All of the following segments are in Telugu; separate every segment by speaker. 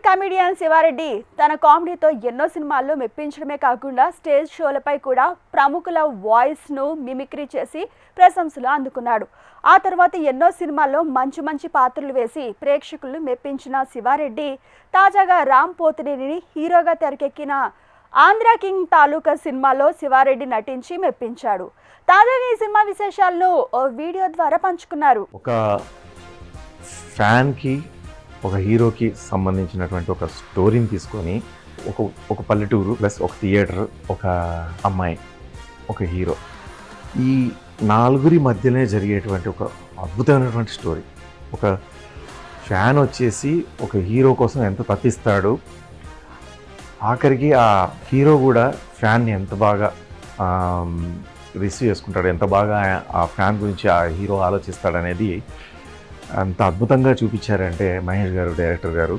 Speaker 1: కమెడియన్ శివారెడ్డి తన కామెడీతో ఎన్నో సినిమాల్లో మెప్పించడమే కాకుండా స్టేజ్ షోలపై కూడా ప్రముఖుల వాయిస్ను మిమిక్రీ చేసి ప్రశంసలు అందుకున్నాడు. ఆ తర్వాత ఎన్నో సినిమాల్లో మంచి మంచి పాత్రలు వేసి ప్రేక్షకులను మెప్పించిన శివారెడ్డి తాజాగా రామ్ పోతినేనిని హీరోగా తెరకెక్కిన ఆంధ్ర కింగ్ తాలూకా సినిమాలో శివారెడ్డి నటించి మెప్పించాడు. తాజాగా ఈ సినిమా విశేషాలను ఓ వీడియో ద్వారా పంచుకున్నారు.
Speaker 2: ఒక ఫ్యాన్కి ఒక హీరోకి సంబంధించినటువంటి ఒక స్టోరీని తీసుకొని ఒక పల్లెటూరు ప్లస్ ఒక థియేటర్, ఒక అమ్మాయి, ఒక హీరో, ఈ నలుగురి మధ్యనే జరిగేటువంటి ఒక అద్భుతమైనటువంటి స్టోరీ. ఒక ఫ్యాన్ వచ్చేసి ఒక హీరో కోసం ఎంత తప్పిస్తాడు, ఆఖరికి ఆ హీరో కూడా ఫ్యాన్ని ఎంత బాగా రిసీవ్ చేసుకుంటాడు, ఎంత బాగా ఆ ఫ్యాన్ గురించి ఆ హీరో ఆలోచిస్తాడు అనేది అంత అద్భుతంగా చూపించారంటే మహేష్ గారు, డైరెక్టర్ గారు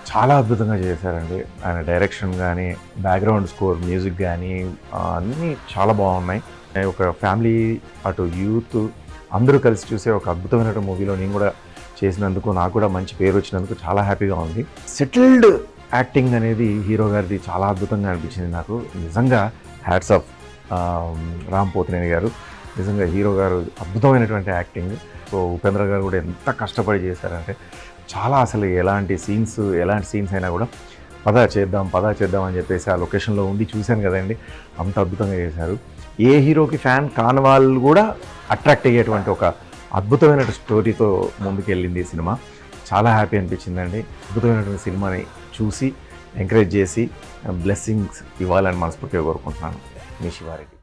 Speaker 2: చాలా అద్భుతంగా చేశారండి. ఆయన డైరెక్షన్ కానీ, బ్యాక్గ్రౌండ్ స్కోర్, మ్యూజిక్ కానీ అన్నీ చాలా బాగున్నాయి. ఒక ఫ్యామిలీ, అటు యూత్ అందరూ కలిసి చూసే ఒక అద్భుతమైన మూవీలో నేను కూడా చేసినందుకు, నాకు కూడా మంచి పేరు వచ్చినందుకు చాలా హ్యాపీగా ఉంది. సెటిల్డ్ యాక్టింగ్ అనేది హీరో గారిది చాలా అద్భుతంగా అనిపించింది నాకు. నిజంగా హ్యాట్స్ ఆఫ్ రామ్ పోతినేని గారు. నిజంగా హీరో గారు అద్భుతమైనటువంటి యాక్టింగ్. సో ఉపేంద్ర గారు కూడా ఎంత కష్టపడి చేశారంటే చాలా, అసలు ఎలాంటి సీన్స్ అయినా కూడా పదా చేద్దాం అని చెప్పేసి ఆ లొకేషన్లో ఉండి చూశాను కదండి, అంత అద్భుతంగా చేశారు. ఏ హీరోకి ఫ్యాన్ కాని వాళ్ళు కూడా అట్రాక్ట్ అయ్యేటువంటి ఒక అద్భుతమైన స్టోరీతో ముందుకెళ్ళింది ఈ సినిమా. చాలా హ్యాపీ అనిపించిందండి. అద్భుతమైనటువంటి సినిమాని చూసి ఎంకరేజ్ చేసి బ్లెస్సింగ్స్ ఇవ్వాలని మనస్ఫూర్తిగా కోరుకుంటున్నాను. మీ శివారెడ్డి.